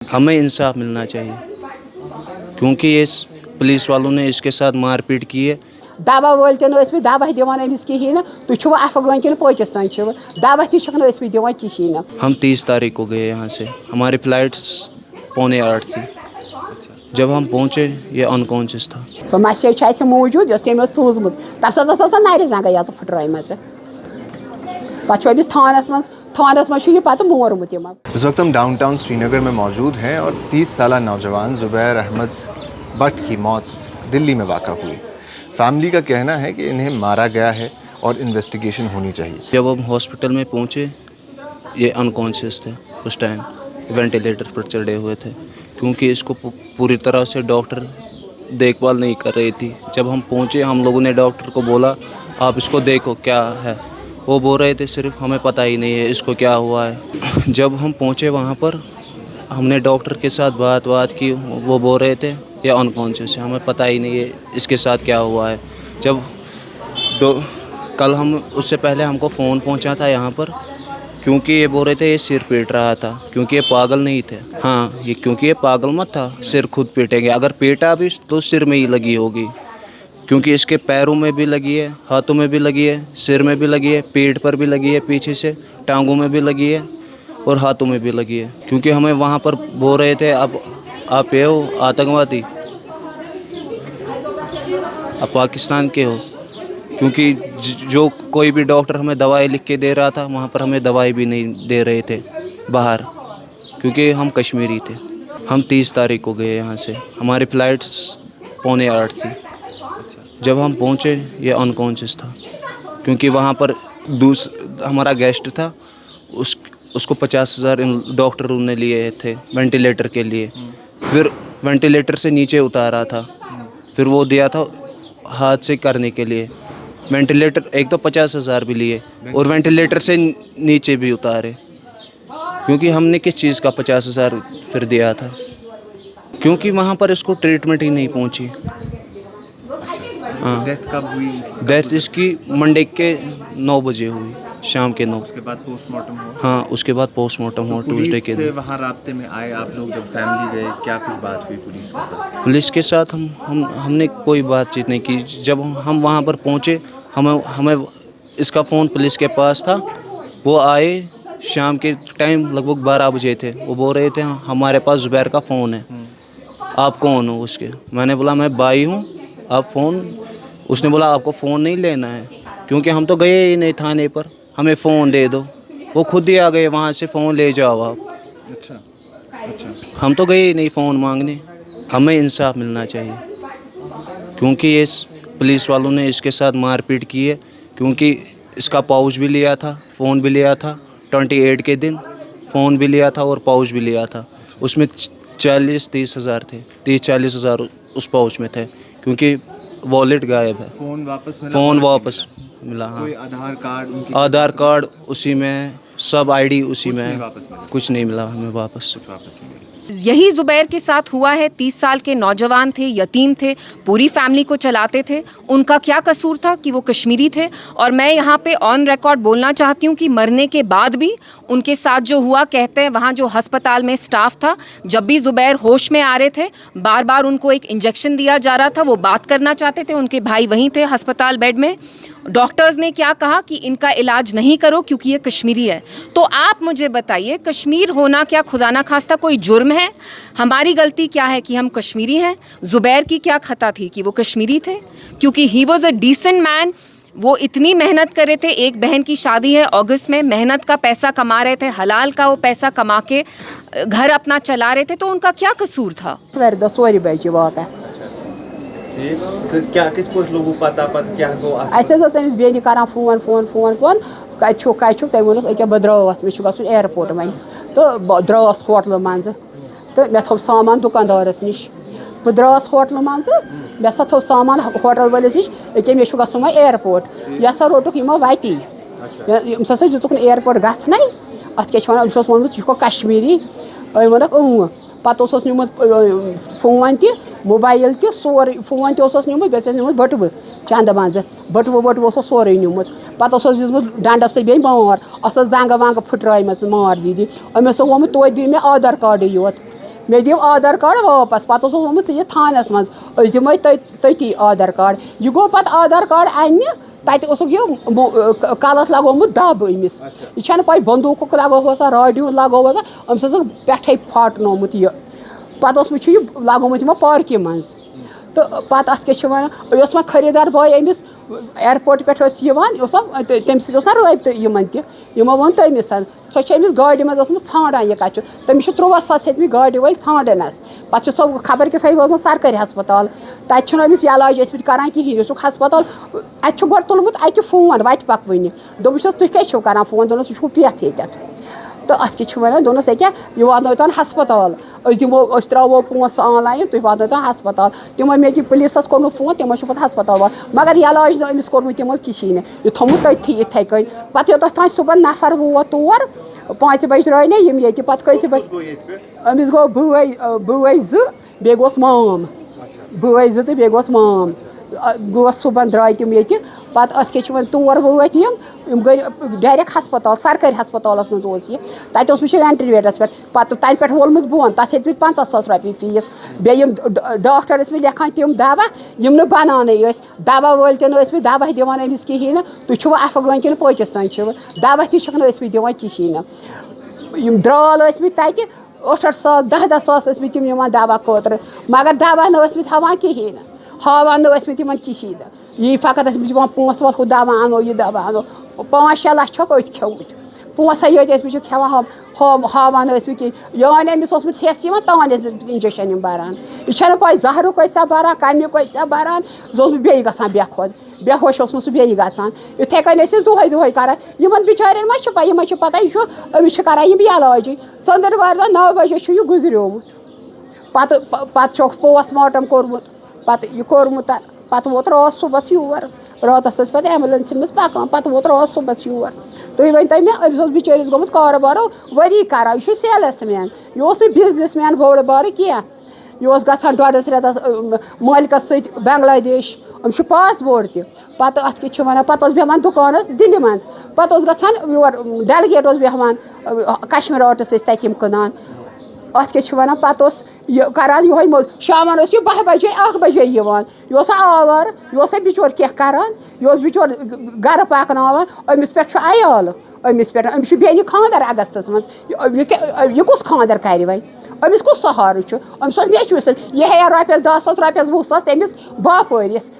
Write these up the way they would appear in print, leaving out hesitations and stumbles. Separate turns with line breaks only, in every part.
हमें इंसाफ मिलना चाहिए क्योंकि ये पुलिस वालों ने इसके साथ मारपीट की है।
दवा वोल तभी दवा दिवान अमिस कहें तुम अफगान कि पाकिस्तान दवा तभी दिवान कहें।
हम 30 तारीख को गए यहाँ से, हमारी फ़्लाइट 7:45 थी। जब हम पहुँचे ये अनकॉन्शियस था।
सो मैसेज मौजूद तम सूजमुत तम सा नार जंग फुट्राम पे थानस मे पे मोरमुत।
इस वक्त हम डाउनटाउन श्रीनगर में मौजूद हैं और 30 साल नौजवान ज़ुबैर अहमद भट्ट की मौत दिल्ली में वाक़ा हुई। फैमिली का कहना है कि इन्हें मारा गया है और इन्वेस्टिगेशन होनी चाहिए।
जब हम हॉस्पिटल में पहुँचे ये अनकॉन्शियस थे, उस टाइम वेंटिलेटर पर चढ़े हुए थे क्योंकि इसको पूरी तरह से डॉक्टर देखभाल नहीं कर रही थी। जब हम पहुँचे हम लोगों ने डॉक्टर को बोला आप इसको देखो क्या है, वो बोल रहे थे सिर्फ हमें पता ही नहीं है इसको क्या हुआ है। जब हम पहुँचे वहाँ पर हमने डॉक्टर के साथ बात की, वो बोल रहे थे ये अनकॉन्शियस है, हमें पता ही नहीं है इसके साथ क्या हुआ है। जब कल हम उससे पहले हमको फ़ोन पहुँचा था यहाँ पर क्योंकि ये बोल रहे थे ये सिर पीट रहा था क्योंकि ये पागल नहीं थे। हाँ ये क्योंकि ये पागल मत था, सिर खुद पीटेंगे, अगर पीटा भी तो सिर में ही लगी होगी क्योंकि इसके पैरों में भी लगी है, हाथों में भी लगी है, सिर में भी लगी है, पेट पर भी लगी है, पीछे से टांगों में भी लगी है और हाथों में भी लगी है। क्योंकि हमें वहाँ पर बोल रहे थे अब आप ये हो आतंकवादी, आप पाकिस्तान के हो, क्योंकि जो कोई भी डॉक्टर हमें दवाई लिख के दे रहा था वहाँ पर हमें दवाई भी नहीं दे रहे थे बाहर क्योंकि हम कश्मीरी थे। हम 30 तारीख को गए यहाँ से, हमारी फ़्लाइट 7:45 थी। जब हम पहुँचे ये अनकॉन्शियस था क्योंकि वहाँ पर हमारा गेस्ट था, उसको 50,000 डॉक्टरों ने लिए थे वेंटिलेटर के लिए। फिर वेंटिलेटर से नीचे उतारा था, फिर वो दिया था हाथ से करने के लिए। वेंटिलेटर एक तो 50,000 भी लिए और वेंटिलेटर से नीचे भी उतारे क्योंकि हमने किस चीज़ का 50,000 फिर दिया था क्योंकि वहाँ पर इसको ट्रीटमेंट ही नहीं पहुँची। हाँ
डेथ कब हुई?
डेथ इसकी मंडे के 9 बजे हुई, शाम के 9।
उसके बाद पोस्टमार्टम हुआ?
हाँ उसके बाद पोस्टमार्टम हुआ ट्यूसडे के दिन।
वहाँ राब्ते में आए आप लोग, जब फैमिली गए क्या कुछ बात हुई पुलिस के साथ?
पुलिस के साथ हमने कोई बातचीत नहीं की। जब हम वहाँ पर पहुँचे हमें इसका फ़ोन पुलिस के पास था, वो आए शाम के टाइम लगभग 12 बजे थे। वो बोल रहे थे हमारे पास ज़ुबैर का फ़ोन है, आप कौन हो उसके? मैंने बोला मैं भाई हूँ, आप फ़ोन। उसने बोला आपको फ़ोन नहीं लेना है क्योंकि हम तो गए ही नहीं थाने पर, हमें फ़ोन दे दो। वो खुद ही आ गए वहाँ से, फ़ोन ले जाओ आप।
अच्छा,
हम तो गए ही नहीं फ़ोन मांगने। हमें इंसाफ मिलना चाहिए क्योंकि ये पुलिस वालों ने इसके साथ मारपीट की है क्योंकि इसका पाउच भी लिया था, फ़ोन भी लिया था 28 के दिन, फ़ोन भी लिया था और पाउच भी लिया था। उसमें 40-30 हज़ार थे, 30-40 हज़ार उस पाउच में थे क्योंकि वॉलेट गायब है।
फ़ोन वापस मिला?
फ़ोन वापस मिला। हाँ
कोई
आधार कार्ड उसी में, सब आईडी उसी में,
वापस मिला?
कुछ नहीं मिला हमें वापस।
यही ज़ुबैर के साथ हुआ है। 30 साल के नौजवान थे, यतीम थे, पूरी फैमिली को चलाते थे। उनका क्या कसूर था कि वो कश्मीरी थे? और मैं यहाँ पे ऑन रिकॉर्ड बोलना चाहती हूँ कि मरने के बाद भी उनके साथ जो हुआ, कहते हैं वहाँ जो अस्पताल में स्टाफ था, जब भी ज़ुबैर होश में आ रहे थे बार बार उनको एक इंजेक्शन दिया जा रहा था। वो बात करना चाहते थे, उनके भाई वहीं थे अस्पताल बेड में। डॉक्टर्स ने क्या कहा कि इनका इलाज नहीं करो क्योंकि ये कश्मीरी है। तो आप मुझे बताइए, कश्मीर होना क्या खुदा ना खास्ता कोई जुर्म है? हमारी गलती क्या है कि हम कश्मीरी हैं? ज़ुबैर की क्या खता थी कि वो कश्मीरी थे? क्योंकि he was a decent man. वो इतनी मेहनत कर रहे थे, एक बहन की शादी है अगस्त में, मेहनत का पैसा कमा रहे थे, हलाल का वो पैसा कमा के घर अपना चला रहे थे, तो उनका क्या कसूर था?
क्या किस कुछ लोगों पता क्या गो?
अमिस बेन कर फोन कत तम वोन अके बह द्रास मे गन एयरपोर्ट वन तो द्रास होटल मज तो मे थो सामान दुकानदारस नश बह द्रास होटल मज मे सा थो सामान होटल वालिस नश अके मे गन वह एयरपोर्ट यह सा रोटुक यमो वती यम्स हसा दितुक एयरपोर्ट गन अत क्या वन अम्स वोनमुत यह कश्मीरी वोनक पत निमुत फोन ति मोबाइल ति सोरे फोन तस निमुत बे निमुत बटुव चंद मज बटुव सोरे निमुत पत दितमुत डंडस बे मार अस जंग वंग फुट्राम मार दीदी अमिस वोमुत तो दी मे आधार कार्ड योत मे दियो आधार कार्ड वापस पत ओसुस ये थानस मज अस दिमो तती आधार कार्ड यह गो पत आधार कार्ड अन्य तत यह कलस लगोमुत दब अमिस यह पै बंदूक लगो राडियो लगो अम्स पे फाटनोमुत यह पत यह लगोमुत यमो पार्कि मज तो पत अत क्या खरीदार भाई अमिस एयरपोर्ट पे तमिस रबत यमो वो तमिस सो अमिस गाड़ी मज ान यह कत तमिस 13 सास हेतम गाड़ी वाल ानस पे सो खबर कित वोतमुत सरकारी हस्पताल तत अमिस इलाज करान कहें हस्पताल अत गो तुलमुत अकि फोन वत पकवन दोपस तुम क्या करान फोन दोनस यह पेथ ये तो अत क्या वन दोनस क्या यह वात हस्पताल दिमो त्रो पोस ऑनलाइन तुम वात हस्पताल तमो मे पुलिसस कोर फोन तमो पे हस्पताल मगर इलाज अमिस कोर्मुत तमो कहें यह थोमुत तथी इथे कन पे योत तान सुबह नफर वोत तौर 5 बजे द्राय ना ये पे कस बजे अमिस गो बे बे गोस माम बे तो बे गोस माम गो सुबह द्राय तम ये पे अत क्या तौर वत गई डायरेक्ट हस्पताल सरकारी हस्पताल मज तत वेंटिलेटरस पे तन पे वोलमुत बोन तथ हेत 50,000 रपये फीस बे डॉक्टर लिखान तम दवा यम बनान दवा वल तन दवा दिवान अमिस कहें तुम अफगान कि पाकिस्तान दवा तक दिवान कहें द्राल तत 8-8 सास 10-10 सास तम दवा खतर मगर दवा हावान कहें हावान तम कहें यह फकत दिवान पोस हु दवा अनो यह दवा अनो 5-6 लाख अत खेमुत पोस ये खेवान हावान यान अमिस हेस तान इंजेक्शन बरान यह पै जहरुक बरान कमुक बरान बे गसान बेखोद बेहोश बे गसान इथे कन दुहे करान इन बिचार मा पता यह अमिस करान इलाज ंदरवार 9 बजे यह गुजरियोमुत पे पोस्टमार्टम कोर्मुत पे यह कोर्मुत पे वोत रात सुबह योर रातस पे एम्बुलेंस मज पकान पे वोत रात सुबह योर तुम वन तो मे अमिस बिचारिस गोमुत कारोबारो वरी करान यह सेल्स मैन यह बिजनेस मैन बोड़ बार क्या यह गसान 1.5 रेतस मालिकस सत बांग्लादेश अम्स पासपोर्ट तत अत क्या वन पे बेहान दुकानस दिल्ली मज पे गसान योर डेलीगेट बेहान कश्मीर आर्ट्स तम कनान अत क्या वन पे करान यह शामान 12 बजे 1 बजे यह आवर यह बिचोर क्या करान यह बिचोर गर पकन अमिस पे अयाल अमिस पे अमिस बेन खानदार अगस्तस मज यह कुछ खानदार कर वह अमिस कुछ सहार अमिस नेचुस यह है रपस 10,000 रपस 20,000 तमिस बापरिस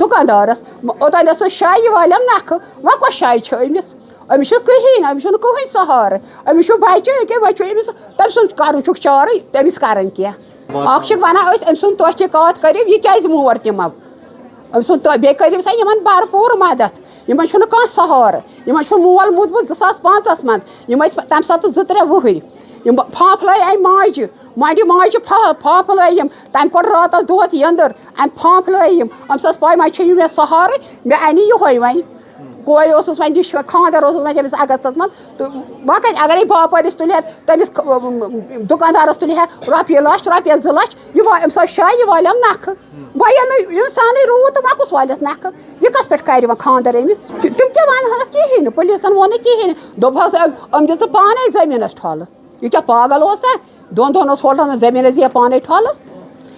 दुकानदारस ओतन शाय वालम नख वह कह शाय अमिस अमिस कहें अमिस कहें सहार अमिस बच्चे वो अमिस तम सुन कर चार तमिस कर क्या वन अमिस तहकीकत करो यह क्या मोर तम अमिस बे करिम सा इन भरपूर मदद इन कह सहार इन मोल मुदमुत 2005 मज तम सात 2-3 वहर फाफ लै माजि मंडी माजि फाफ लै तम कोड़ रात दोस यंदर अम फाफ लै अम्स पै मे सहार मे अनी यह वन कोई वन खानदार अमिस अगस्तस मज तो वह अगर बापरिस तुल तमिस दुकानदारस तुल रपये 1 लाख रपये 2 लाख यह अम्स शाय वालम नख वह इंसान रूत वह कुछ वालस नख यह कस पे कर खानदार अमिस तुम क्या वन कहें पुलिसन वो कहें दोपस अम दिस पाने जमीनस ठल यह क्या पागल होसा 2 दोन होटल में जमीन दिया पाने ठल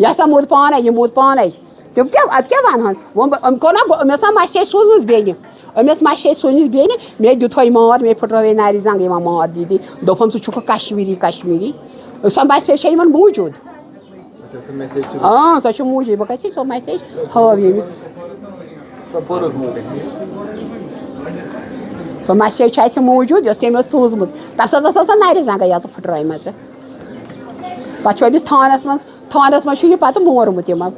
यह सा मुद पाने यह मुद पाने तुम क्या अत क्या वन वो ना मे message सूजम Ben Amish message सूजम Ben मे दुत मार मे फुट्रे नारि जंग मार दीदी दोपम सह कश्मीरी सो मैसेज मौजूद हाँ सो मौजूद बह सो मैसेज हाव यमिस सो मैसेज मौजूद तम सूजमुत तम सात नारि जंग फुट्रम पे अमिस थानस मज पे मोरमुत यम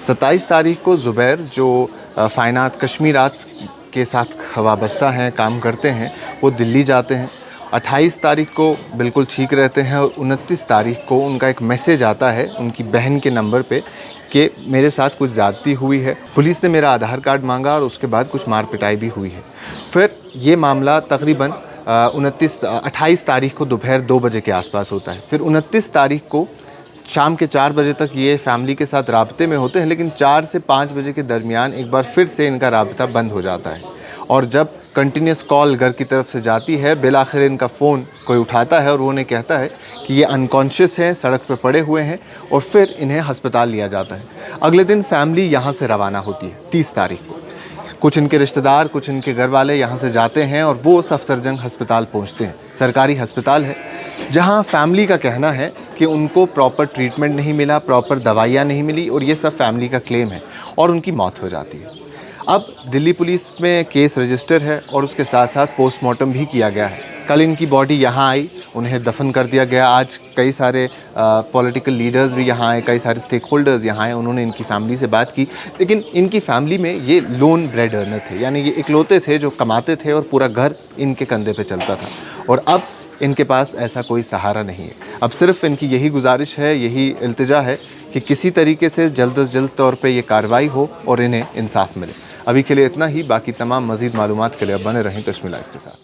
सत्ताईस तारीख को ज़ुबैर जो फ़ाइन आर्ट कश्मीर आर्ट्स के साथ वाबस्ता हैं, काम करते हैं, वो दिल्ली जाते हैं। 28 तारीख को बिल्कुल ठीक रहते हैं और 29 तारीख को उनका एक मैसेज आता है उनकी बहन के नंबर पे कि मेरे साथ कुछ ज़्यादती हुई है, पुलिस ने मेरा आधार कार्ड मांगा और उसके बाद कुछ मार पिटाई भी हुई है। फिर ये मामला तकरीबन 28 तारीख को दोपहर 2 बजे के आसपास होता है। फिर 29 तारीख को شام کے 4 بجے تک یہ فیملی کے ساتھ رابطے میں ہوتے ہیں، لیکن 4 سے 5 بجے کے درمیان ایک بار پھر سے ان کا رابطہ بند ہو جاتا ہے، اور جب کنٹینیوس کال گھر کی طرف سے جاتی ہے، بالآخر ان کا فون کوئی اٹھاتا ہے اور وہ انہیں کہتا ہے کہ یہ انکانشیس ہیں، سڑک پہ پڑے ہوئے ہیں، اور پھر انہیں ہسپتال لیا جاتا ہے۔ اگلے دن فیملی یہاں سے روانہ ہوتی ہے 30 تاریخ کو۔ کچھ ان کے رشتہ دار، کچھ ان کے گھر والے یہاں سے جاتے ہیں اور وہ سفترجنگ ہسپتال پہنچتے ہیں۔ سرکاری ہسپتال ہے جہاں فیملی کا کہنا ہے کہ ان کو پراپر ٹریٹمنٹ نہیں ملا، پراپر دوائیاں نہیں ملی، اور یہ سب فیملی کا کلیم ہے، اور ان کی موت ہو جاتی ہے۔ اب دلی پولیس میں کیس رجسٹر ہے اور اس کے ساتھ ساتھ پوسٹ مارٹم بھی کیا گیا ہے۔ کل ان کی باڈی یہاں آئی، انہیں دفن کر دیا گیا۔ آج کئی سارے پولیٹیکل لیڈرز بھی یہاں آئے، کئی سارے اسٹیک ہولڈرز یہاں آئے، انہوں نے ان کی فیملی سے بات کی، لیکن ان کی فیملی میں یہ لون بریڈ ارنر تھے، یعنی یہ اکلوتے تھے جو کماتے تھے اور پورا گھر ان کے کندھے پہ چلتا تھا، اور اب ان کے پاس ایسا کوئی سہارا نہیں ہے۔ اب صرف ان کی یہی گزارش ہے، یہی التجا ہے کہ کسی طریقے سے جلد از جلد طور پہ یہ کارروائی ہو اور انہیں انصاف ملے۔ ابھی کے لیے اتنا ہی، باقی تمام مزید معلومات کے لیے بنے رہیں کشمیر لائیو کے ساتھ۔